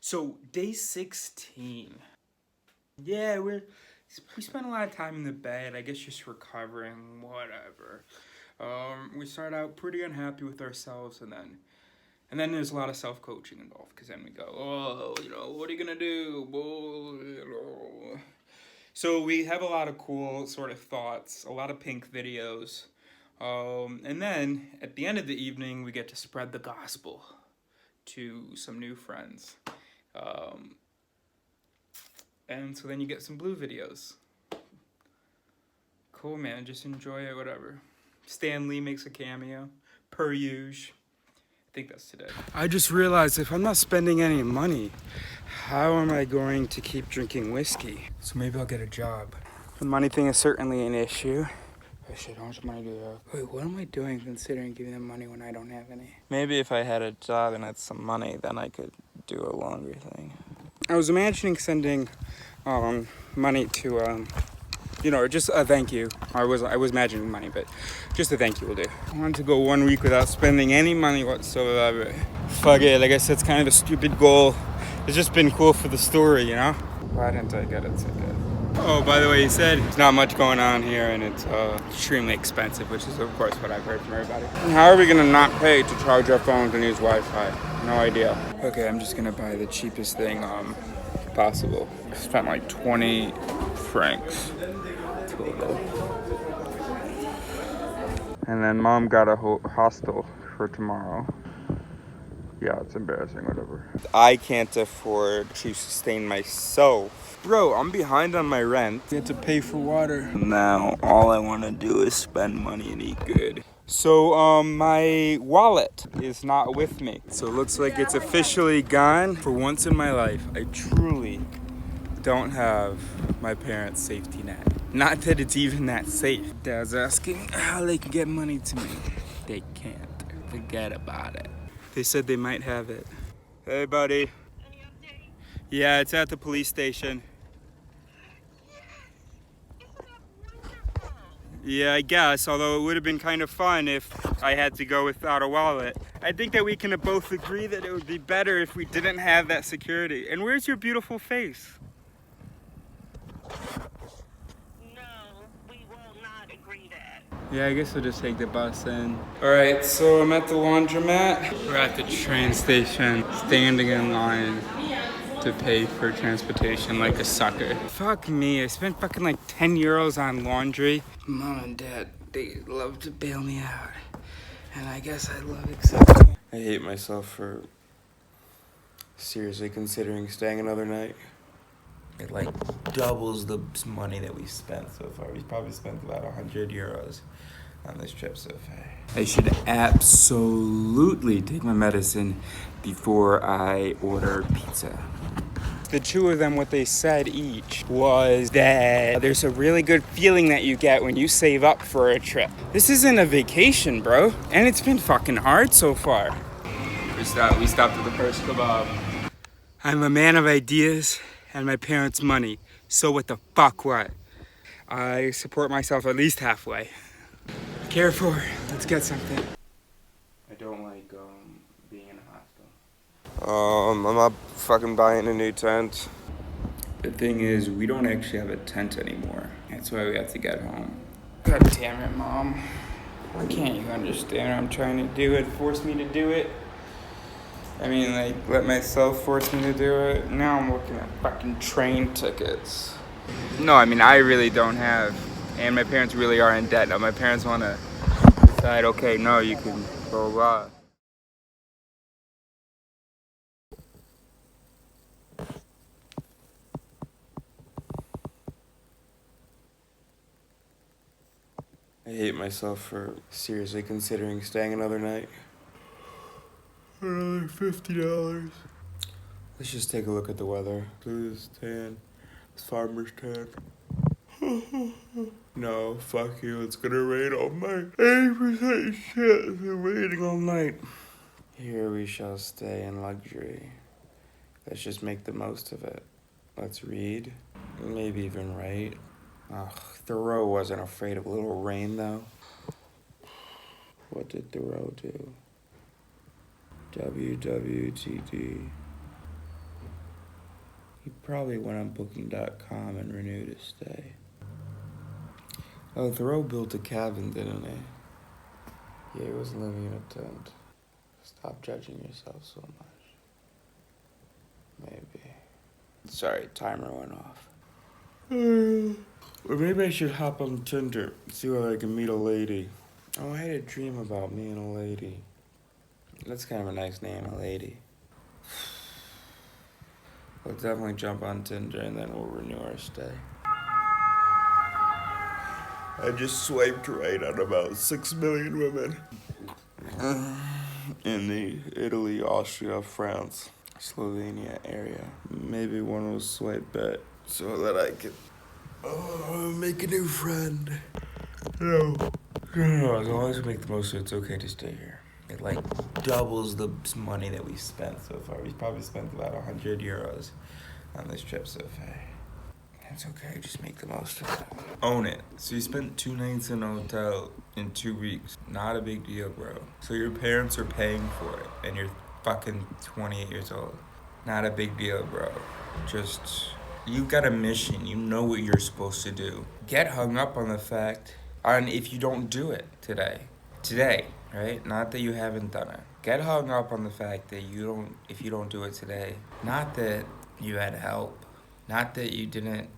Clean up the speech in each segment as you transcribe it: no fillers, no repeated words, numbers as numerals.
So day 16. Yeah, we spent a lot of time in the bed. I guess just recovering, whatever. We start out pretty unhappy with ourselves, and then there's a lot of self-coaching involved. Because then we go, oh, what are you gonna do? So we have a lot of cool sort of thoughts, a lot of pink videos, and then at the end of the evening, we get to spread the gospel to some new friends. Um, and so then you get some blue videos. Cool, man. Just enjoy it, whatever. Stan Lee makes a cameo, per usual. I think that's today. I just realized if I'm not spending any money, how am I going to keep drinking whiskey? So maybe I'll get a job. The money thing is certainly an issue. Oh shit, how much money do I have? Wait, what am I doing considering giving them money when I don't have any? Maybe if I had a job and had some money, then I could do a longer thing. I was imagining sending money to just a thank you. I was imagining money, but just a thank you will do. I wanted to go 1 week without spending any money whatsoever. Fuck it, I guess that's kind of a stupid goal. It's just been cool for the story, Why didn't I get a ticket? Oh, by the way, he said there's not much going on here and it's extremely expensive, which is of course what I've heard from everybody. How are we gonna not pay to charge our phones and use Wi-Fi? No idea. Okay, I'm just gonna buy the cheapest thing possible. I spent like 20 francs total. And then mom got a hostel for tomorrow. Yeah, it's embarrassing, whatever. I can't afford to sustain myself. Bro, I'm behind on my rent. I had to pay for water. Now, all I want to do is spend money and eat good. So, my wallet is not with me. So it looks like it's officially gone. For once in my life, I truly don't have my parents' safety net. Not that it's even that safe. Dad's asking how they can get money to me. They can't. Forget about it. They said they might have it. Hey, buddy. Any update? Yeah, it's at the police station. Isn't that wonderful? Yeah, I guess, although it would have been kind of fun if I had to go without a wallet. I think that we can both agree that it would be better if we didn't have that security. And where's your beautiful face? No, we will not agree that. Yeah, I guess we'll just take the bus then. Alright, so I'm at the laundromat. We're at the train station, standing in line to pay for transportation like a sucker. Fuck me, I spent fucking like 10 euros on laundry. Mom and dad, they love to bail me out. And I guess I love accepting it. I hate myself for seriously considering staying another night. It like doubles the money that we spent so far. We probably spent about 100 euros on this trip so far. I should absolutely take my medicine before I order pizza. The two of them, what they said each was that there's a really good feeling that you get when you save up for a trip. This isn't a vacation, bro. And it's been fucking hard so far. We stopped at the first kebab. I'm a man of ideas and my parents' money. So what the fuck what? I support myself at least halfway. Careful, let's get something. I don't like being in a hostel. I'm not fucking buying a new tent. The thing is, we don't actually have a tent anymore. That's why we have to get home. God damn it, Mom. Why can't you understand what I'm trying to do and force me to do it? I mean, like, let myself force me to do it. Now I'm looking at fucking train tickets. No, I mean, I really don't have. And my parents really are in debt. Now, my parents want to decide, okay, no, you can blah, blah. I hate myself for seriously considering staying another night. Another $50. Let's just take a look at the weather. This tan. It's farmer's tan. No, fuck you. It's gonna rain all night. 80% chance of raining all night. Here we shall stay in luxury. Let's just make the most of it. Let's read. Maybe even write. Ugh, Thoreau wasn't afraid of a little rain, though. What did Thoreau do? WWTD. He probably went on booking.com and renewed his stay. Oh, Thoreau built a cabin, didn't he? Yeah, he was living in a tent. Stop judging yourself so much. Maybe. Sorry, timer went off. Or maybe I should hop on Tinder, see whether I can meet a lady. Oh, I had a dream about me and a lady. That's kind of a nice name, a lady. We'll definitely jump on Tinder and then we'll renew our stay. I just swiped right on about 6 million women. In the Italy, Austria, France, Slovenia area. Maybe one will swipe back so that I could make a new friend. No, as long as we make the most of it, it's okay to stay here. It like doubles the money that we've spent so far. We've probably spent about 100 euros on this trip so far. It's okay, just make the most of it. Own it. So you spent 2 nights in a hotel in 2 weeks. Not a big deal, bro. So your parents are paying for it and you're fucking 28 years old. Not a big deal, bro. Just, you've got a mission. You know what you're supposed to do. Get hung up on the fact, on if you don't do it today. Today, right? Not that you haven't done it. Get hung up on the fact that if you don't do it today. Not that you had help. Not that you didn't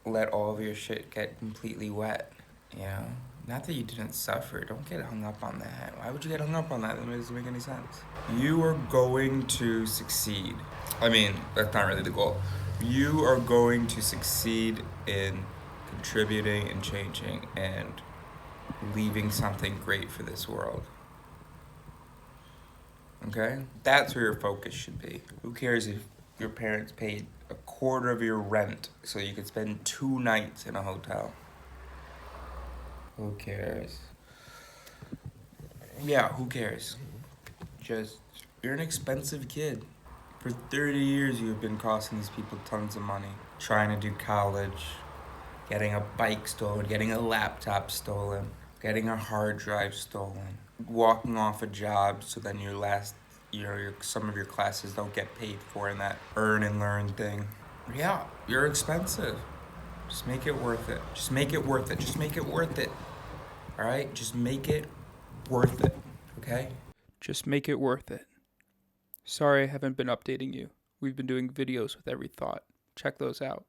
let all of your shit get completely wet, you know? Not that you didn't suffer. Don't get hung up on that. Why would you get hung up on that? That doesn't make any sense. You are going to succeed. I mean, that's not really the goal. You are going to succeed in contributing and changing and leaving something great for this world. Okay? That's where your focus should be. Who cares if your parents paid a quarter of your rent so you could spend 2 nights in a hotel? Who cares? Yeah, who cares? Just, you're an expensive kid. For 30 years you've been costing these people tons of money. Trying to do college, getting a bike stolen, getting a laptop stolen, getting a hard drive stolen, walking off a job so then some of your classes don't get paid for in that earn and learn thing. Yeah, you're expensive. Just make it worth it. Just make it worth it. Just make it worth it. All right? Just make it worth it. Okay? Just make it worth it. Sorry I haven't been updating you. We've been doing videos with every thought. Check those out.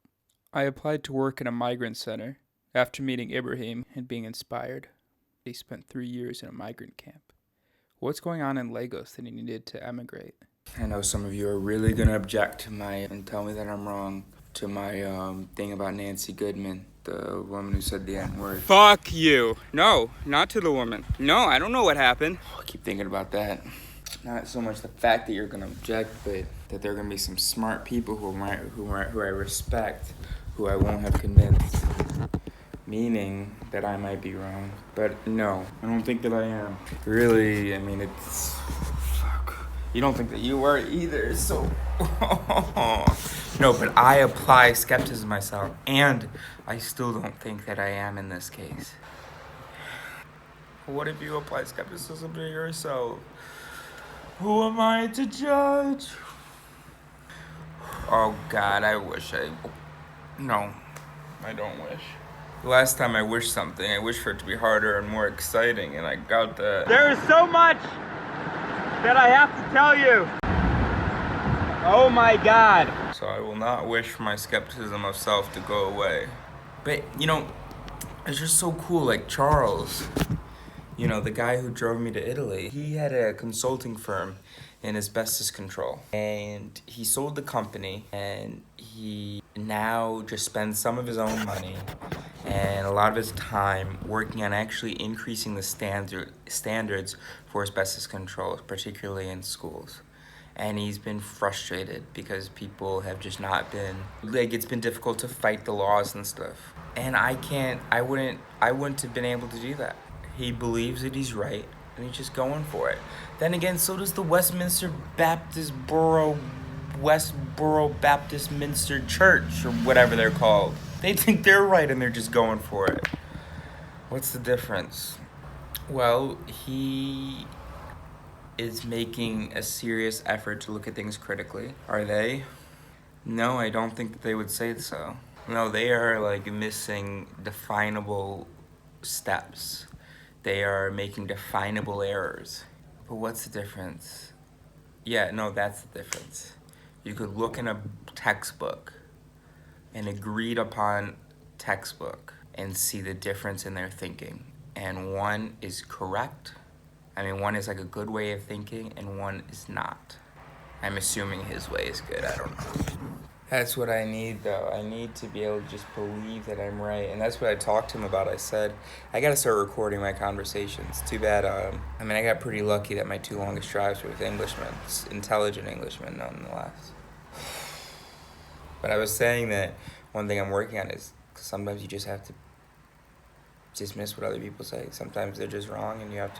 I applied to work in a migrant center after meeting Ibrahim and being inspired. He spent 3 years in a migrant camp. What's going on in Lagos that he needed to emigrate? I know some of you are really gonna object to and tell me that I'm wrong, to my thing about Nancy Goodman, the woman who said the N-word. Fuck you. No, not to the woman. No, I don't know what happened. I keep thinking about that. Not so much the fact that you're gonna object, but that there are gonna be some smart people who I respect, who I won't have convinced. Meaning that I might be wrong. But no, I don't think that I am. Really, I mean, it's... Fuck. You don't think that you are either, so... No, but I apply skepticism myself, and I still don't think that I am in this case. What if you apply skepticism to yourself? Who am I to judge? Oh God, I wish No, I don't wish. The last time I wished something, I wished for it to be harder and more exciting, and I got that. There is so much that I have to tell you. Oh my God. So I will not wish for my skepticism of self to go away. But, you know, it's just so cool, like Charles, you know, the guy who drove me to Italy, he had a consulting firm in asbestos control. And he sold the company, and he now just spends some of his own money and a lot of his time working on actually increasing the standards for asbestos control, particularly in schools. And he's been frustrated because people have just not been, like, it's been difficult to fight the laws and stuff. And I wouldn't have been able to do that. He believes that he's right, and he's just going for it. Then again, so does the Westboro Baptist Minster Church, or whatever they're called. They think they're right and they're just going for it. What's the difference? Well, he is making a serious effort to look at things critically. Are they? No, I don't think that they would say so. No, they are like missing definable steps. They are making definable errors. But what's the difference? Yeah, no, that's the difference. You could look in a textbook, an agreed upon textbook, and see the difference in their thinking. And one is correct. I mean, one is like a good way of thinking, and one is not. I'm assuming his way is good, I don't know. That's what I need, though. I need to be able to just believe that I'm right. And that's what I talked to him about. I said, I gotta start recording my conversations. Too bad, I mean, I got pretty lucky that my 2 longest drives were with Englishmen. Intelligent Englishmen, nonetheless. But I was saying that one thing I'm working on is sometimes you just have to dismiss what other people say. Sometimes they're just wrong, and you have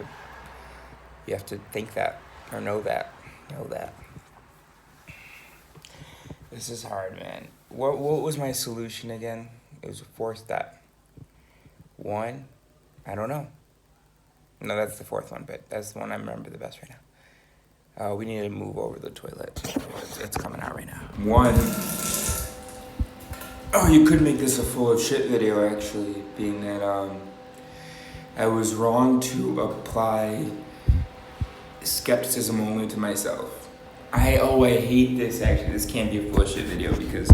to think that, or know that. This is hard, man. What was my solution again? It was a 4th step. 1, I don't know. No, that's the 4th one, but that's the one I remember the best right now. We need to move over the toilet. It's coming out right now. 1. Oh, you could make this a full of shit video, actually, being that I was wrong to apply skepticism only to myself. I hate this, actually. This can't be a full of shit video, because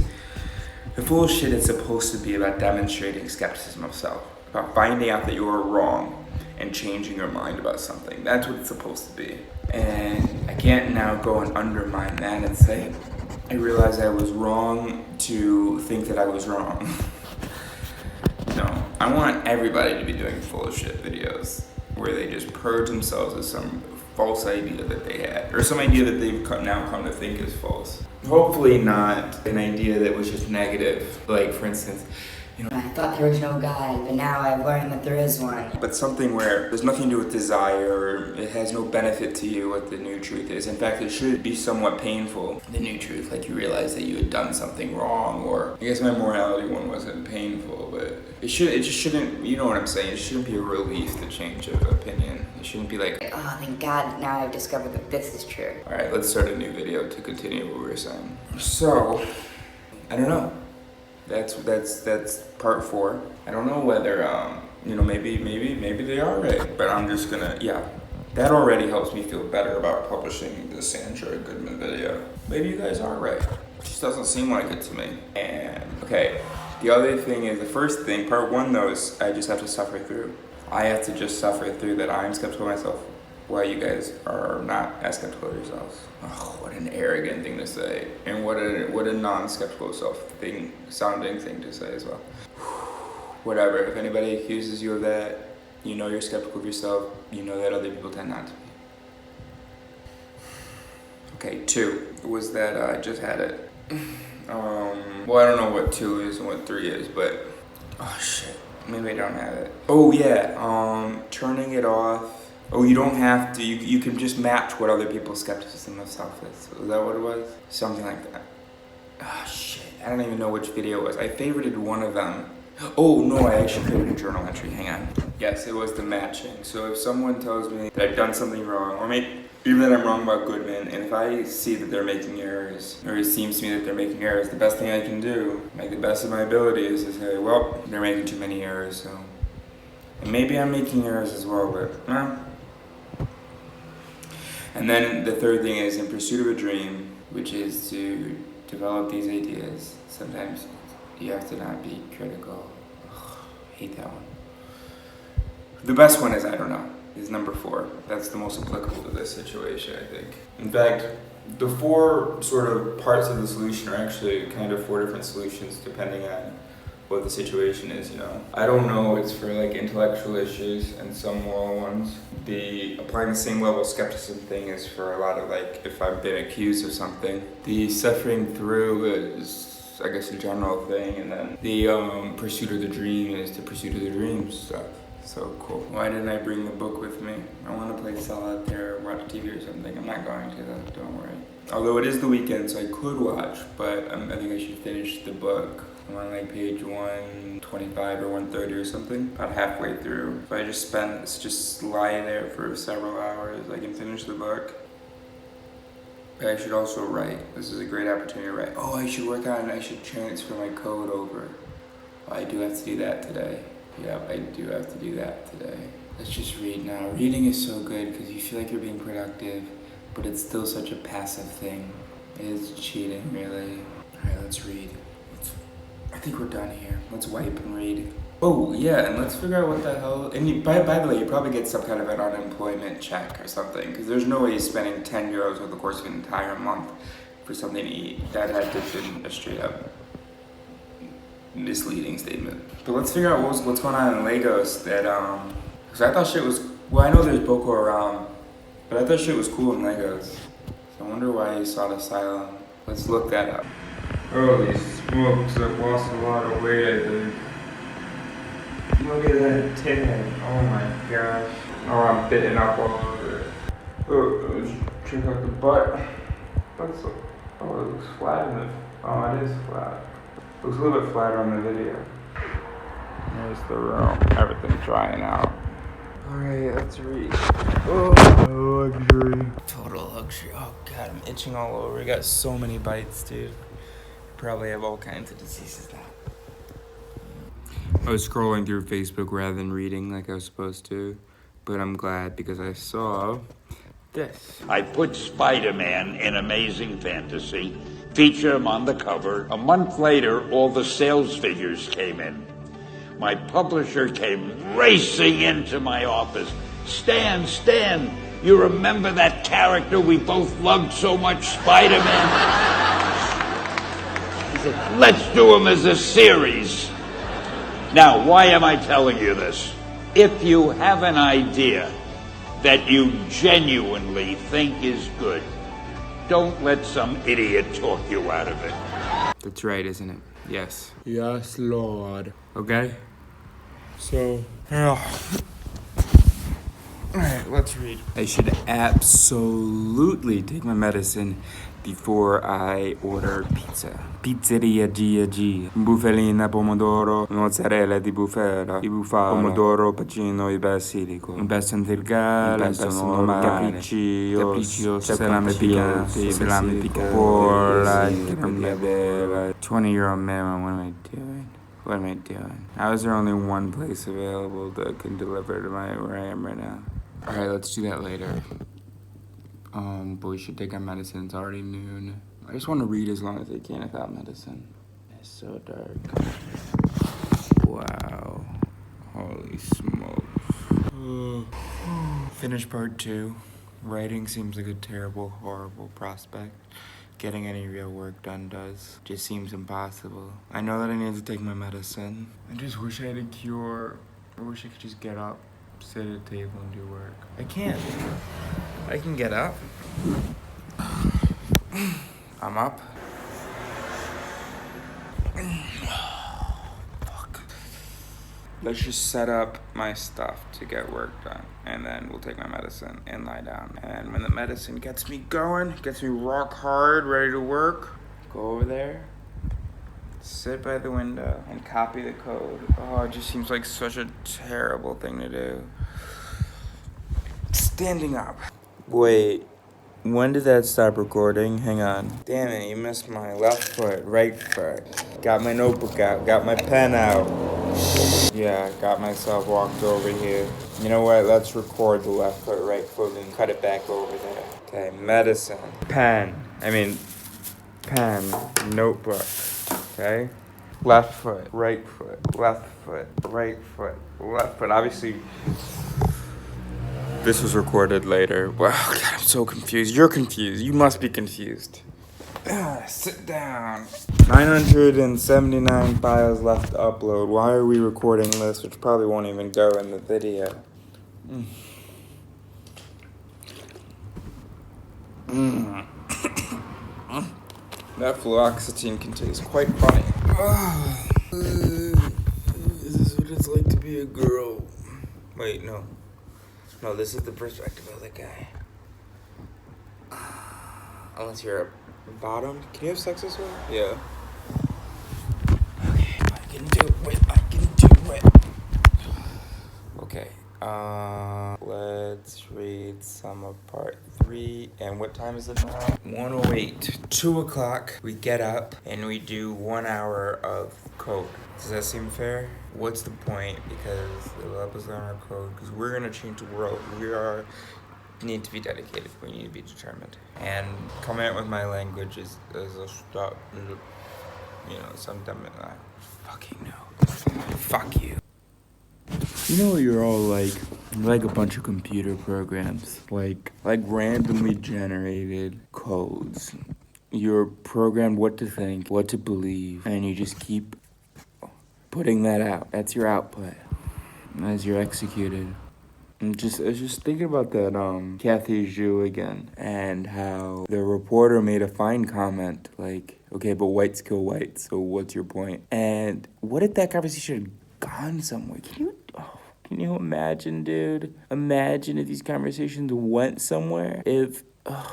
the full of shit is supposed to be about demonstrating skepticism of self, about finding out that you are wrong and changing your mind about something. That's what it's supposed to be. And I can't now go and undermine that and say, I realized I was wrong to think that I was wrong. No, I want everybody to be doing full of shit videos where they just purge themselves of some false idea that they had, or some idea that they've now come to think is false. Hopefully not an idea that was just negative. Like, for instance, I thought there was no God, but now I've learned that there is one. But something where there's nothing to do with desire, or it has no benefit to you what the new truth is. In fact, it should be somewhat painful, the new truth, like you realize that you had done something wrong, or I guess my morality one wasn't painful, but it just shouldn't, you know what I'm saying, it shouldn't be a relief to change of opinion. It shouldn't be like, Oh, thank God, now I've discovered that this is true. alright, let's start a new video to continue what we were saying. So, I don't know. That's part 4. I don't know whether maybe they are right, but I'm just gonna, that already helps me feel better about publishing the Sandra Goodman video. Maybe you guys are right. It just doesn't seem like it to me. And okay, the other thing is, the first thing, part 1 though, is I just have to suffer through. I have to just suffer through that I'm skeptical of myself, while you guys are not as skeptical of yourselves. Oh, what an arrogant thing to say, and what a non-skeptical sounding thing to say as well. Whatever, if anybody accuses you of that, you know you're skeptical of yourself, you know that other people tend not to be. Okay, 2 was that I just had it. Well, I don't know what 2 is and what 3 is, but oh shit, maybe I don't have it. Oh yeah, turning it off. Oh, you don't have to, you can just match what other people's skepticism of self is. Is that what it was? Something like that. Oh shit, I don't even know which video it was. I favorited one of them. Oh no, I actually favorited a journal entry, hang on. Yes, it was the matching. So if someone tells me that I've done something wrong, or maybe even that I'm wrong about Goodman, and if I see that they're making errors, or it seems to me that they're making errors, the best thing I can do, make the best of my ability, is to say, well, they're making too many errors, so. And maybe I'm making errors as well, but, And then the 3rd thing is, in pursuit of a dream, which is to develop these ideas, sometimes you have to not be critical. Ugh, hate that one. The best one is, I don't know, is number 4. That's the most applicable to this situation, I think. In fact, the 4 sort of parts of the solution are actually kind of 4 different solutions depending on what the situation is, I don't know, it's for like intellectual issues and some moral ones. The applying the same level of skepticism thing is for a lot of like, if I've been accused of something. The suffering through is, I guess, a general thing, and then the pursuit of the dream is the pursuit of the dream stuff. So cool. Why didn't I bring the book with me? I want to play solitaire or watch TV or something. I'm not going to though, don't worry. Although it is the weekend, so I could watch, but I think I should finish the book. I'm on like page 125 or 130 or something, about halfway through. If I just lie there for several hours, I can finish the book. I should also write. This is a great opportunity to write. Oh, I should transfer my code over. Oh, I do have to do that today. Yep, I do have to do that today. Let's just read now. Reading is so good because you feel like you're being productive, but it's still such a passive thing. It is cheating, really. Alright, let's read. I think we're done here. Let's wipe and read. Oh, yeah, and let's figure out what the hell. And by the way, you probably get some kind of an unemployment check or something, because there's no way you're spending 10 euros over the course of an entire month for something to eat. That had just been a straight up misleading statement. But let's figure out what's going on in Lagos that, because I thought shit was, well, I know there's Boko Haram, but I thought shit was cool in Lagos. So I wonder why he sought asylum. Let's look that up. Holy smokes, I've lost a lot of weight, I think. Look at that tan. Oh my gosh. Oh, I'm fitting up all over it. Oh, let's check out the butt. Oh, it looks flat in the, oh, it is flat. Looks a little bit flatter on the video. There's the room. Everything's drying out. Alright, let's read. Oh, luxury. Total luxury. Oh god, I'm itching all over. We got so many bites, dude. Probably have all kinds of diseases now. I was scrolling through Facebook rather than reading like I was supposed to, but I'm glad because I saw this. I put Spider-Man in Amazing Fantasy, feature him on the cover. A month later, all the sales figures came in. My publisher came racing into my office. Stan, you remember that character we both loved so much, Spider-Man? He said, let's do him as a series. Now, why am I telling you this? If you have an idea that you genuinely think is good, don't let some idiot talk you out of it. That's right, isn't it? Yes. Yes, Lord. Okay? So, alright, let's read. I should absolutely take my medicine before I order pizza. Pizzeria G&G. Bufalina, pomodoro, mozzarella di bufala, pomodoro, pacino e basilico. Un pesto integrale, un pesto normale, capriccio, salame piccante, por la cremavera. 20 euro minimum, what am I doing? What am I doing? How is there only one place available that can deliver to where I am right now? Alright, let's do that later. But we should take our medicine. It's already noon. I just want to read as long as I can without medicine. It's so dark. Wow. Holy smokes. Finish part 2. Writing seems like a terrible, horrible prospect. Getting any real work done does. Just seems impossible. I know that I need to take my medicine. I just wish I had a cure. I wish I could just get up, sit at a table and do work. I can't. I can get up. I'm up. Fuck. Let's just set up my stuff to get work done. And then we'll take my medicine and lie down. And when the medicine gets me going, gets me rock hard, ready to work, go over there, sit by the window, and copy the code. Oh, it just seems like such a terrible thing to do. Standing up. Wait, when did that stop recording? Hang on. Damn it, you missed my left foot, right foot. Got my notebook out, got my pen out. Yeah, got myself walked over here. You know what, let's record the left foot, right foot, and cut it back over there. Okay, medicine. Pen, notebook, okay? Left foot, right foot, left foot, right foot, left foot. Obviously, this was recorded later. Wow, God, I'm so confused. You're confused. You must be confused. Sit down. 979 files left to upload. Why are we recording this, which probably won't even go in the video? That fluoxetine can taste quite funny. Is this what it's like to be a girl? Wait, no. No, this is the perspective of the guy. Unless you're a bottom. Can you have sex this way? Yeah. Okay, I can do it. Okay. Let's read some of part 3 and And what time is it now? 1:08. 2 o'clock. We get up and we do 1 hour of code. Does that seem fair? What's the point? Because it'll help us learn our code. Because we're gonna change the world. Need to be dedicated. We need to be determined. And coming out with my language is a stop. You know, something I fucking know. Fuck you. You know what you're all like? Like a bunch of computer programs. Like randomly generated codes. You're programmed what to think, what to believe, and you just keep putting that out. That's your output as you're executed. I was just thinking about that Kathy Zhu again, and how the reporter made a fine comment like, okay, but whites kill whites, so what's your point? And what if that conversation had gone somewhere? Can you imagine, dude? Imagine if these conversations went somewhere. But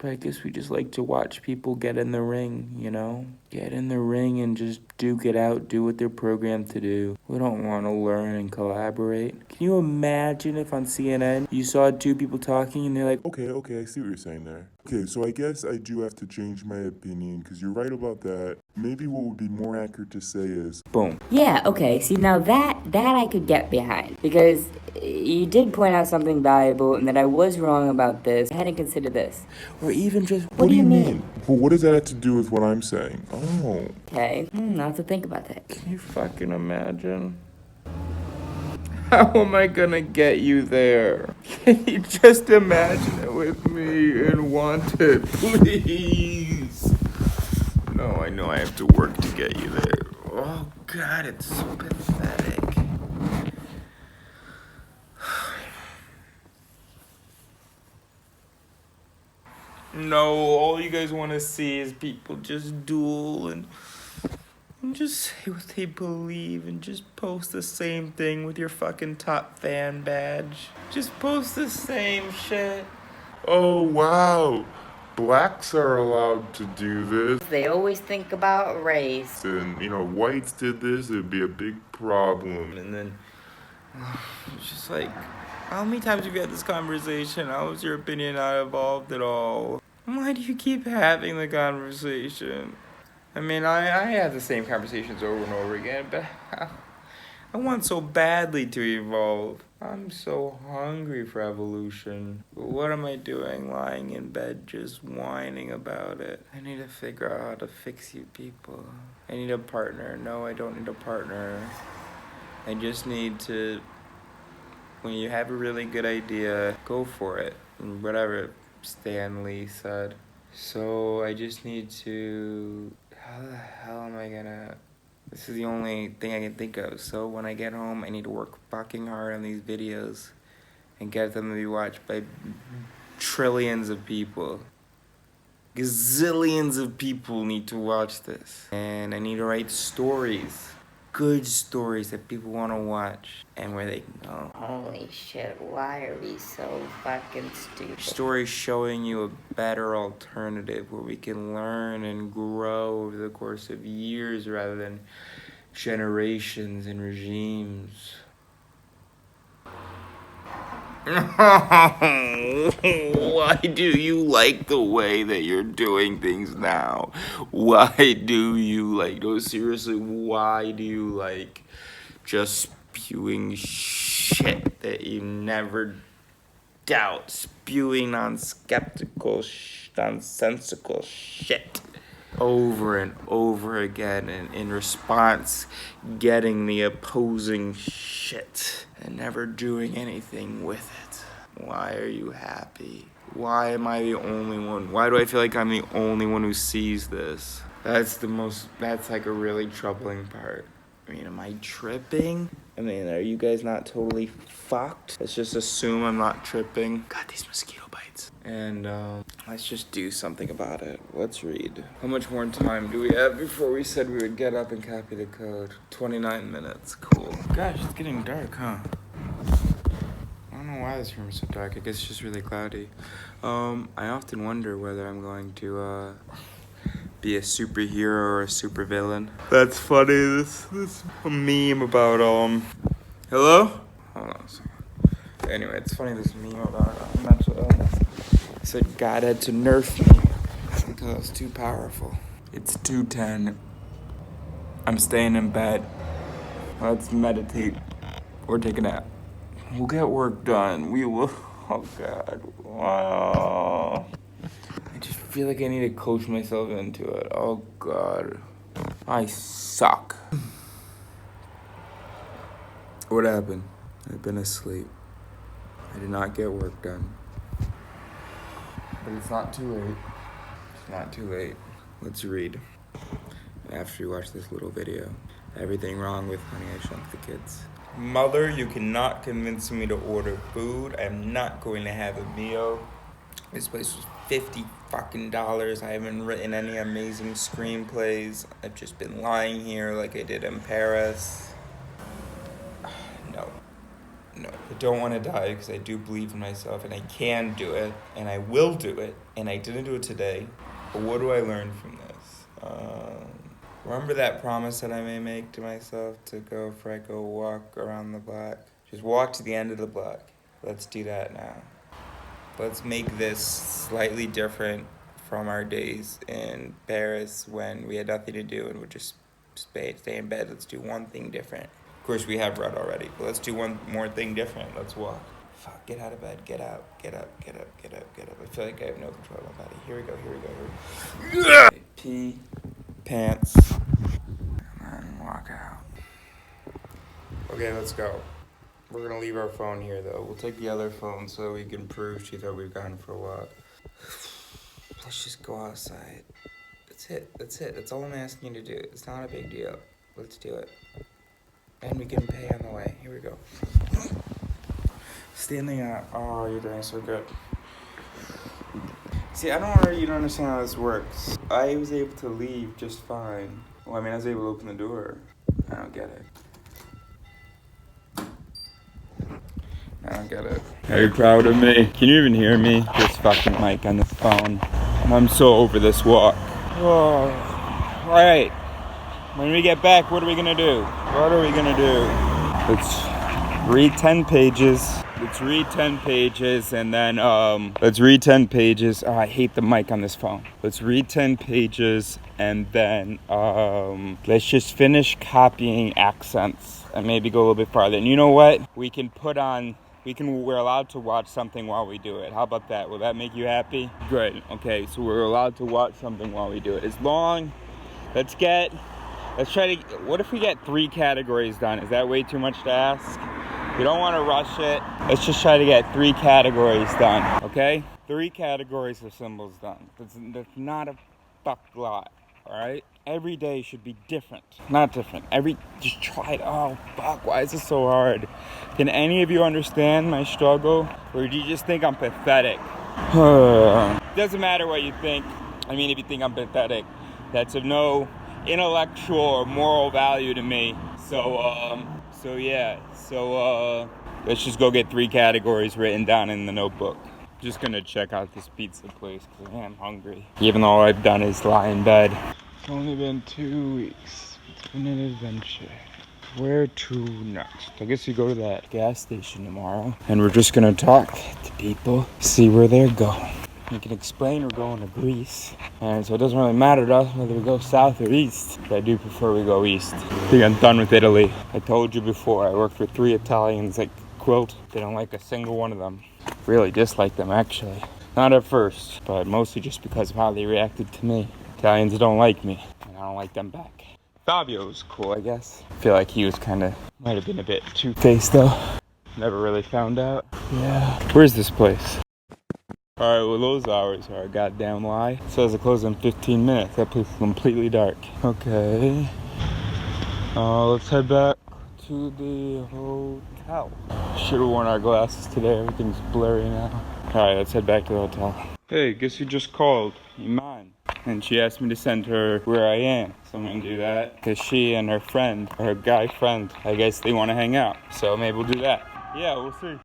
I guess we just like to watch people get in the ring, you know? Get in the ring and just duke it out, do what they're programmed to do. We don't want to learn and collaborate. Can you imagine if on CNN you saw two people talking and they're like, Okay, I see what you're saying there. Okay, so I guess I do have to change my opinion, because you're right about that. Maybe what would be more accurate to say is, boom. Yeah, okay, see, now that I could get behind. Because you did point out something valuable, and that I was wrong about this. I hadn't considered this. Or even just, what do you mean? Well, what does that have to do with what I'm saying? Oh. Okay, I'll have to think about that. Can you fucking imagine? How am I gonna get you there? Can you just imagine it with me and want it, please? No, I know I have to work to get you there. Oh God, it's so pathetic. No, all you guys want to see is people just duel and just say what they believe and just post the same thing with your fucking top fan badge. Just post the same shit. Oh, wow. Blacks are allowed to do this. They always think about race. And, whites did this, it'd be a big problem. And then it's just like, how many times have you had this conversation? How is your opinion not evolved at all? Why do you keep having the conversation? I mean, I have the same conversations over and over again, but I want so badly to evolve. I'm so hungry for evolution. But what am I doing lying in bed just whining about it? I need to figure out how to fix you people. I need a partner. No, I don't need a partner. I just need to, when you have a really good idea, go for it. Whatever Stan Lee said. So I just need to, how the hell am I gonna, this is the only thing I can think of. So when I get home, I need to work fucking hard on these videos and get them to be watched by trillions of people. Gazillions of people need to watch this. And I need to write stories. Good stories that people want to watch and where they can go. Holy shit, why are we so fucking stupid? Stories showing you a better alternative where we can learn and grow over the course of years rather than generations and regimes. Why do you like the way that you're doing things now? Why do you like, no, seriously, why do you like just spewing shit that you never doubt? Spewing nonsensical shit over and over again, and in response getting the opposing shit and never doing anything with it. Why are you happy? Why am I the only one? Why do I feel like I'm the only one who sees this? That's like a really troubling part. I mean, am I tripping? I mean, are you guys not totally fucked? Let's just assume I'm not tripping. God, these mosquito bites. And let's just do something about it. Let's read. How much more time do we have before we said we would get up and copy the code? 29 minutes. Cool. Gosh, it's getting dark, huh? I don't know why this room is so dark. I guess it's just really cloudy. I often wonder whether I'm going to be a superhero or a supervillain. That's funny. This meme about hello? Hold on a second. Anyway, it's funny, this meme about mental illness. said God had to nerf me because I was too powerful. It's 2:10. I'm staying in bed. Let's meditate or take a nap. We'll get work done. We will. Oh, God. Wow. I just feel like I need to coach myself into it. Oh, God. I suck. What happened? I've been asleep. I did not get work done. But it's not too late. It's not too late. Let's read. After you watch this little video. Everything wrong with Honey, I Shrunk the Kids. Mother, you cannot convince me to order food. I'm not going to have a meal. This place was $50 fucking. I haven't written any amazing screenplays. I've just been lying here like I did in Paris. No, I don't want to die because I do believe in myself and I can do it and I will do it and I didn't do it today. But what do I learn from this? Remember that promise that I may make to myself to go before I go walk around the block? Just walk to the end of the block. Let's do that now. Let's make this slightly different from our days in Paris when we had nothing to do and would just stay in bed. Let's do one thing different. Of course, we have read already, but let's do one more thing different. Let's walk. Fuck, get out of bed. Get out. Get up. Get up. Get up. Get up. I feel like I have no control of my body. Here we go. Here we go. Here we go. Pee. Pants. And walk out. Okay, let's go. We're gonna leave our phone here, though. We'll take the other phone so we can prove to you that we've gone for a walk. Let's just go outside. That's it. That's it. That's all I'm asking you to do. It's not a big deal. Let's do it. And we can pay on the way. Here we go. Standing up. Oh, you're doing so good. See, you don't understand how this works. I was able to leave just fine. Well, I mean, I was able to open the door. I don't get it. I don't get it. Are you proud of me? Can you even hear me? This fucking mic on this phone. I'm so over this walk. Oh. Alright. When we get back, what are we gonna do? What are we gonna do? Let's read 10 pages. Let's read 10 pages and then, let's read 10 pages. Oh, I hate the mic on this phone. Let's read 10 pages and then, let's just finish copying accents and maybe go a little bit farther. And you know what? We're allowed to watch something while we do it. How about that? Will that make you happy? Good. Okay, so we're allowed to watch something while we do it. Let's try to, what if we get 3 categories done? Is that way too much to ask? We don't want to rush it. Let's just try to get 3 categories done, okay? 3 categories of symbols done. That's not a fuck lot, all right? Every day should be different. Not different. Just try it. Oh, fuck, why is this so hard? Can any of you understand my struggle? Or do you just think I'm pathetic? Doesn't matter what you think. I mean, if you think I'm pathetic, that's of no intellectual or moral value to me. So yeah. Let's just go get 3 categories written down in the notebook. Just gonna check out this pizza place because I am hungry. Even though all I've done is lie in bed. It's only been 2 weeks. It's been an adventure. Where to next? I guess we go to that gas station tomorrow. And we're just gonna talk to people, see where they're going. We can explain we're going to Greece. And so it doesn't really matter to us whether we go south or east. But I do prefer we go east. I think I'm done with Italy. I told you before, I worked for 3 Italians at Quilt. They don't like a single one of them. Really dislike them, actually. Not at first, but mostly just because of how they reacted to me. Italians don't like me, and I don't like them back. Fabio was cool, I guess. I feel like he was might have been a bit two-faced, though. Never really found out. Yeah. Where's this place? Alright, well those hours are a goddamn lie. It says it closes in 15 minutes. That place is completely dark. Okay. Let's head back to the hotel. Should have worn our glasses today. Everything's blurry now. Alright, let's head back to the hotel. Hey, guess who just called? Iman. And she asked me to send her where I am. So I'm gonna do that. Because she and her friend, her guy friend, I guess they want to hang out. So maybe we'll do that. Yeah, we'll see.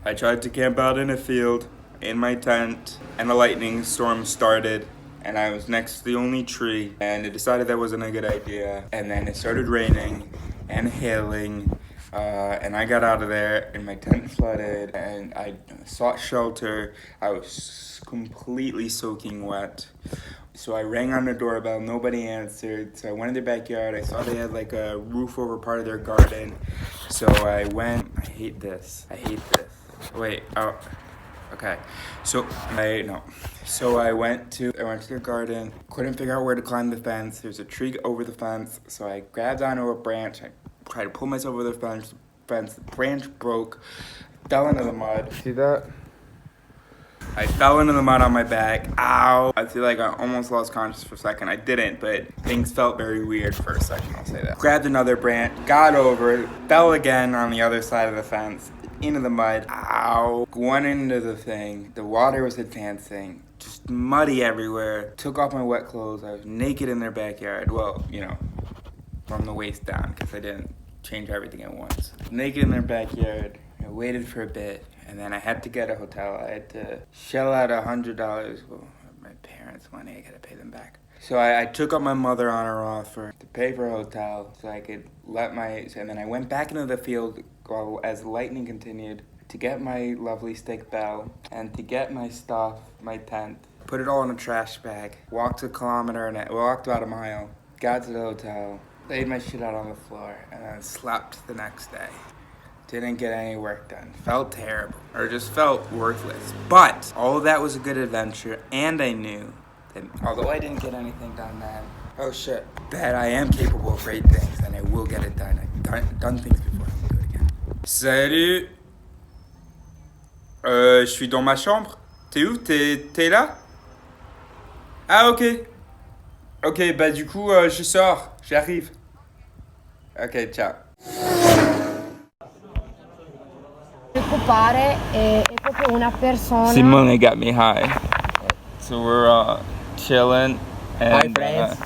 I tried to camp out in a field, in my tent, and a lightning storm started, and I was next to the only tree, and I decided that wasn't a good idea, and then it started raining, and hailing, And I got out of there, and my tent flooded, and I sought shelter. I was completely soaking wet. So I rang on the doorbell, nobody answered. So I went in their backyard. I saw they had like a roof over part of their garden. So I went. I hate this. Wait. Oh. Okay. So I went to their garden. Couldn't figure out where to climb the fence. There's a tree over the fence. So I grabbed onto a branch. I tried to pull myself over the fence. The branch broke. Fell into the mud. See that? I fell into the mud on my back. Ow. I feel like I almost lost consciousness for a second. I didn't, but things felt very weird for a second, I'll say that. Grabbed another branch, got over it, fell again on the other side of the fence, into the mud. Ow. Went into the thing. The water was advancing. Just muddy everywhere. Took off my wet clothes. I was naked in their backyard. Well, from the waist down, because I didn't change everything at once. Naked in their backyard. I waited for a bit. And then I had to get a hotel. I had to shell out $100. Well, my parents' money, I gotta pay them back. So I took up my mother on her offer to pay for a hotel so I could and then I went back into the field as the lightning continued to get my lovely stick bell and to get my stuff, my tent, put it all in a trash bag, walked a kilometer and walked about a mile, got to the hotel, laid my shit out on the floor, and then slept the next day. Didn't get any work done. Felt terrible. Or just felt worthless. But all of that was a good adventure, and I knew that although I didn't get anything done then, that I am capable of great things, and I will get it done. I've done things before, I will do it again. Salut! Je suis dans ma chambre. T'es où? T'es là? Ah, ok. Ok, bah du coup, je sors. J'arrive. Ok, ciao. Preoccupare è proprio una persona. Simone got me high. So we're chilling. And, Hi, friends.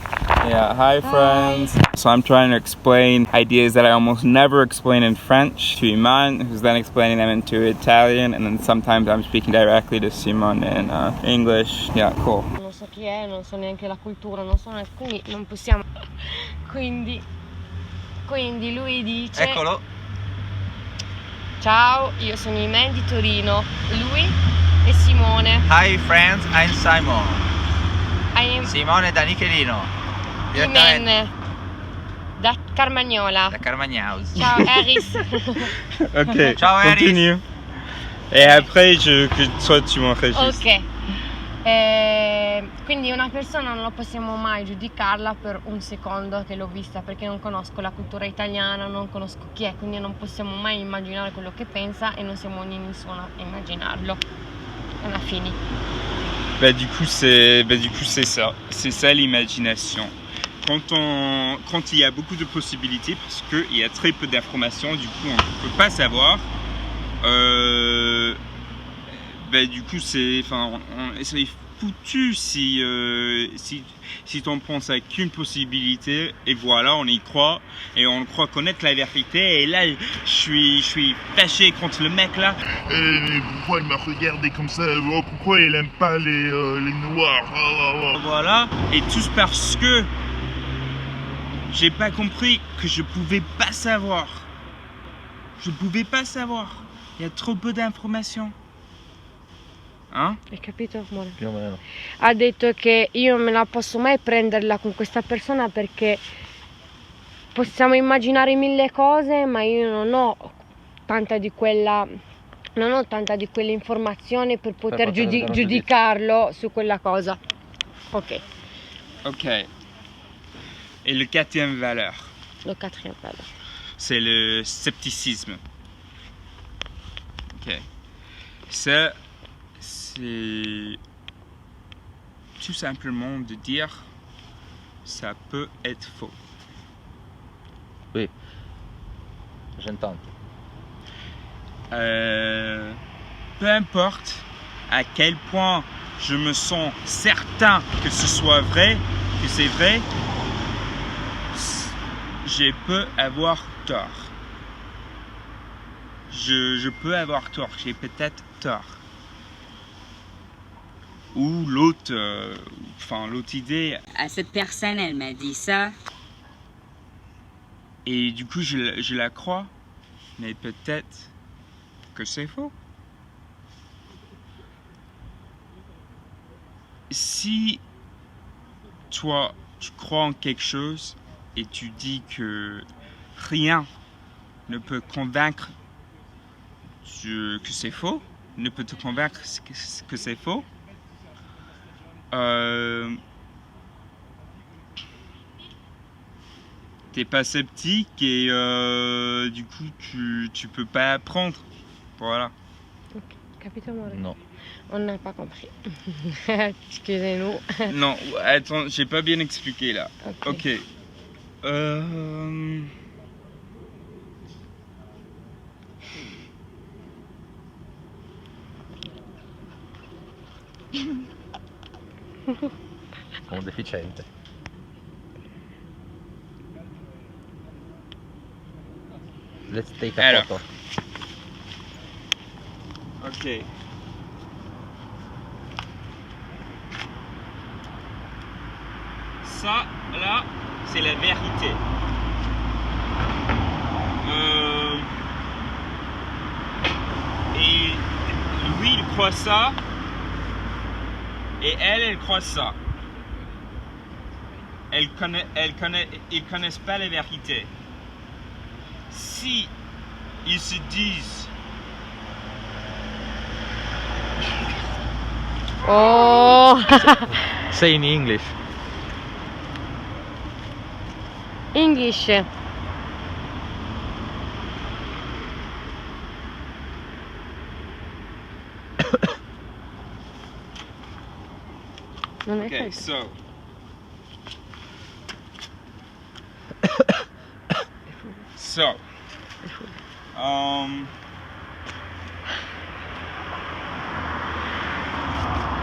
Hi, friends. So I'm trying to explain ideas that I almost never explain in French to Iman, who's then explaining them into Italian, and then sometimes I'm speaking directly to Simone in English. Yeah, cool. Non so chi è, non so neanche la cultura, non so alcuni, non possiamo. Quindi lui dice. Eccolo. Ciao, io sono Iman di Torino, lui è Simone. Hi friends, I'm Simon. I am Simone da Nichelino. Iman da Carmagnola. Da Carmagnaus. Ciao Eris. Ok, Ciao, Eris. continue. Et après, toi tu m'enregistres. Ok. Quindi una persona non lo possiamo mai giudicarla per un secondo che l'ho vista, perché non conosco la cultura italiana, non conosco chi è, quindi non possiamo mai immaginare quello che pensa et non siamo nessuno a immaginarlo. On a fini. Du coup c'est ça. C'est ça l'imagination. Quand il y a beaucoup de possibilités, parce qu'il y a très peu d'informations, du coup on ne peut pas savoir. Du coup c'est foutu si t'en penses à qu'une possibilité et voilà on y croit et on croit connaître la vérité et là je suis fâché contre le mec là. Mais pourquoi il m'a regardé comme ça? Pourquoi il aime pas les noirs? Voilà, et tout parce que j'ai pas compris que je pouvais pas savoir. Il y a trop peu d'informations. Hein? Hai capito, amore? Più o meno. Ha detto che io non me la posso mai prenderla con questa persona perché possiamo immaginare mille cose, ma io non ho tanta di quell'informazione per poter giudicarlo su quella cosa. Ok. Et le quatrième valeur, Le quatrième valeur. c'est le scepticisme. Ok. Ça, c'est tout simplement de dire ça peut être faux. Oui, j'entends. Peu importe à quel point je me sens certain que ce soit vrai, que c'est vrai, je peux avoir tort. Je peux avoir tort, j'ai peut-être tort. Ou l'autre idée. Cette personne, elle m'a dit ça. Et du coup, je la crois. mais peut-être que c'est faux. Si toi, tu crois en quelque chose et tu dis que rien ne peut convaincre que c'est faux, ne peut te convaincre que c'est faux, t'es pas sceptique et du coup tu peux pas apprendre. Voilà. Ok, capito amore? No. On n'a pas compris. Excusez-nous. Non, attends, j'ai pas bien expliqué là. Ok. Ok. Un deficiente. Let's take a Alors. photo. Ok. Ça, là, c'est la vérité. Et lui, il croit ça. Et elle croit ça. Ils connaissent pas la vérité. Si ils se disent Oh! Say in English. English. Non è okay, questo. so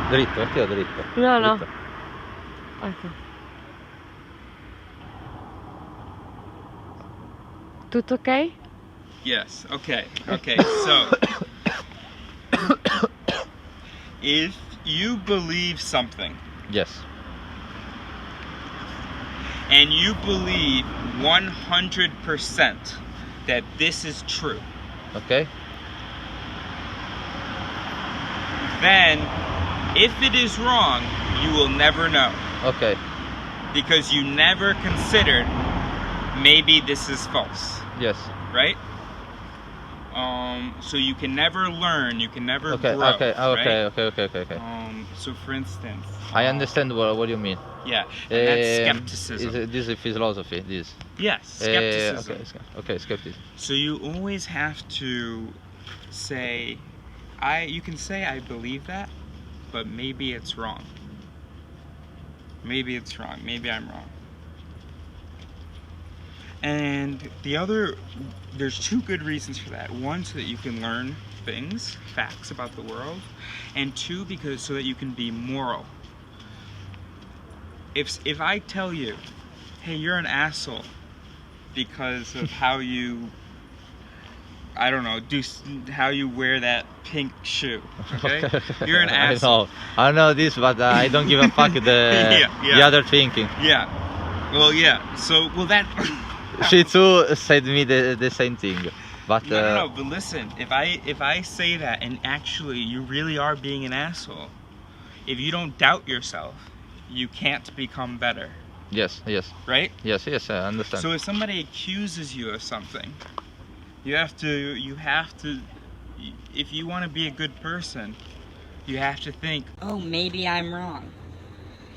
Dritto, mettilo dritto. No, no. Dritto. Ecco. Tutto ok? yes, okay, so if you believe something Yes. and you believe 100% that this is true, Ok? then if it is wrong, you will never know Ok. because you never considered maybe this is false, Yes. right? So you can never learn, you can never Okay, grow, okay, right? okay. So for instance, I understand what you mean. yeah, and that's skepticism. This is philosophy, this. Yes, skepticism. Okay, skepticism. So you always have to say, you can say I believe that, but maybe it's wrong. Maybe it's wrong. Maybe I'm wrong. And there's two good reasons for that. One, so that you can learn facts about the world, and two, so that you can be moral. If I tell you, hey, you're an asshole because of how you, I don't know, how you wear that pink shoe, okay? You're an asshole. I know this, but I don't give a fuck the other thinking. Yeah. Well, yeah. So, that. She too said me the same thing, but No. But listen, if I say that and actually you really are being an asshole, if you don't doubt yourself, you can't become better. Yes, Right? yes, I understand. So if somebody accuses you of something, you have to. If you want to be a good person, you have to think, Oh, maybe I'm wrong.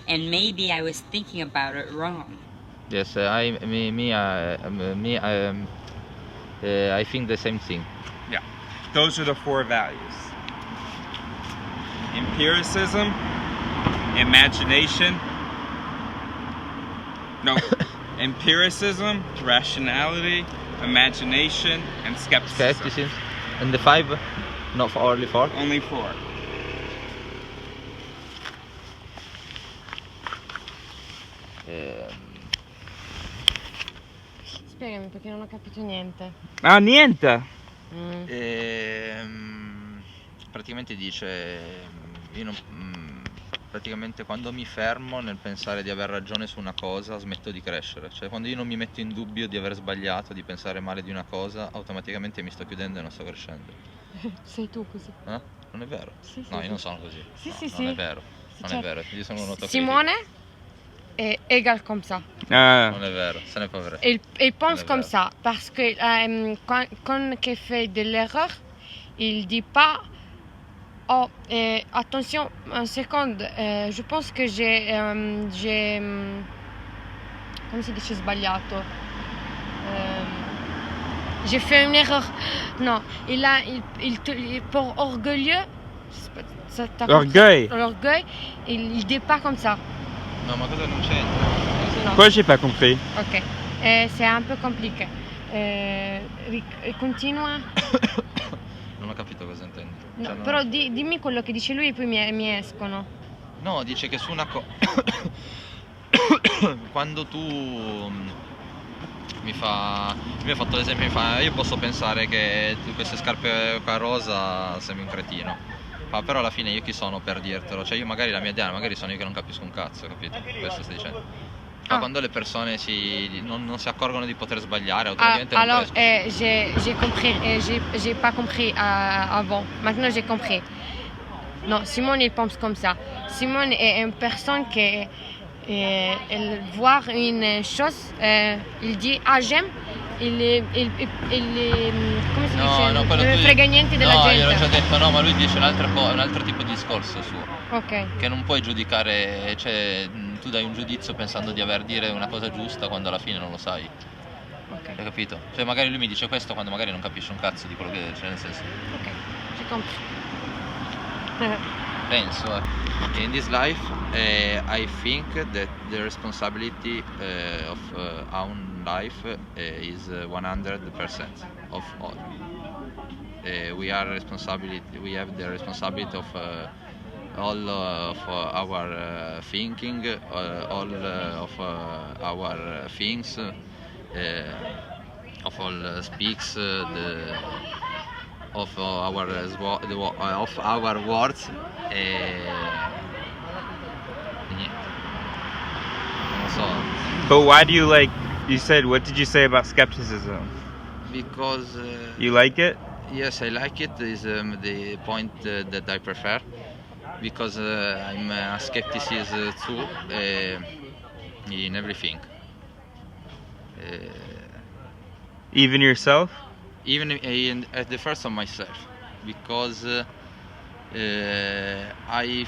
And maybe I was thinking about it wrong. Yes, I think the same thing. yeah. Those are the four values: empiricism, imagination. No, empiricism, rationality, imagination, and skepticism. Skepticism. And the 5? Not for only 4? Only 4. Spiegami perché non ho capito niente. Ah, niente! Praticamente dice io non, praticamente quando mi fermo nel pensare di aver ragione su una cosa, smetto di crescere. Cioè quando io non mi metto in dubbio di aver sbagliato, di pensare male di una cosa, automaticamente mi sto chiudendo e non sto crescendo. Sei tu così. Eh? Non è vero? Sì, sì, No, io sì. non sono così. Sì, No, sì, non sì. è vero. Sì, Non è certo. vero, io sono un autocritico. Simone est égal comme ça. Non è vero, ce n'est pas vrai. Il pense est comme vrai. ça parce que quand il fait de l'erreur, il dit pas oh attention un seconde, je pense que j'ai come si dice sbagliato? J'ai fait une erreur. Non, pour orgueilleux, Orgueil. l'orgueil, il dit pas comme ça. No, ma cosa non c'entra? Non. Quoi, j'ai pas compris. Ok, c'est un peu compliqué. Continua. Non ho capito cosa intendi. No, Cioè, non- però dimmi quello che dice lui e poi mi escono. No, dice che su una cosa... Quando tu mi hai fatto l'esempio, io posso pensare che tu queste scarpe qua rosa sembri un cretino. Però alla fine io chi sono per dirtelo? Cioè io magari la mia idea, magari sono io che non capisco un cazzo, capito? Questo stai dicendo. Ma quando le persone non si accorgono di poter sbagliare, automaticamente non Alors, crescono. j'ai compris, j'ai pas compris avant. Maintenant, j'ai compris. Non, Simone, il pense comme ça. Simone est une personne qui, elle voit une chose, il dit ah j'aime, come si dice? No, quello Non tu... frega niente della no, gente. gliel'ho già detto, no, ma lui dice un altro tipo di discorso suo. Ok. Che non puoi giudicare, cioè tu dai un giudizio pensando di dire una cosa giusta quando alla fine non lo sai. Ok. Hai capito? Cioè magari lui mi dice questo quando magari non capisce un cazzo di quello che c'è, nel senso. Ok, j'ai compris. Penso, in this life, I think that the responsibility of our life is 100% of all. We have the responsibility of all of our thinking, all of our things, of all speaks, of our words e niente. Non lo so. But why do you you said, what did you say about skepticism? Because You like it? yes, I like it. Is the point that I prefer because I'm a skepticism too in everything. Even yourself? Even at the first of myself, because I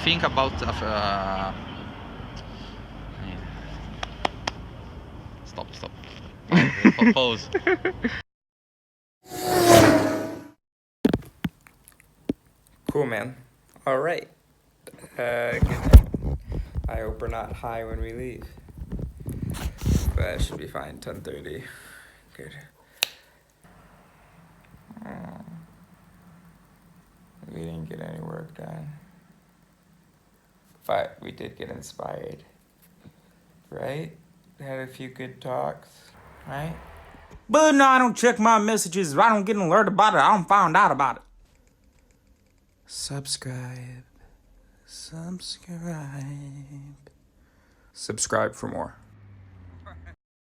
think about stop pause. Cool, man. All right. Good night. I hope we're not high when we leave. But it should be fine. 10:30. Good. We didn't get any work done. But we did get inspired. Right? Had a few good talks. Right? But no, I don't check my messages. If I don't get an alert about it, I don't find out about it. Subscribe. Subscribe for more.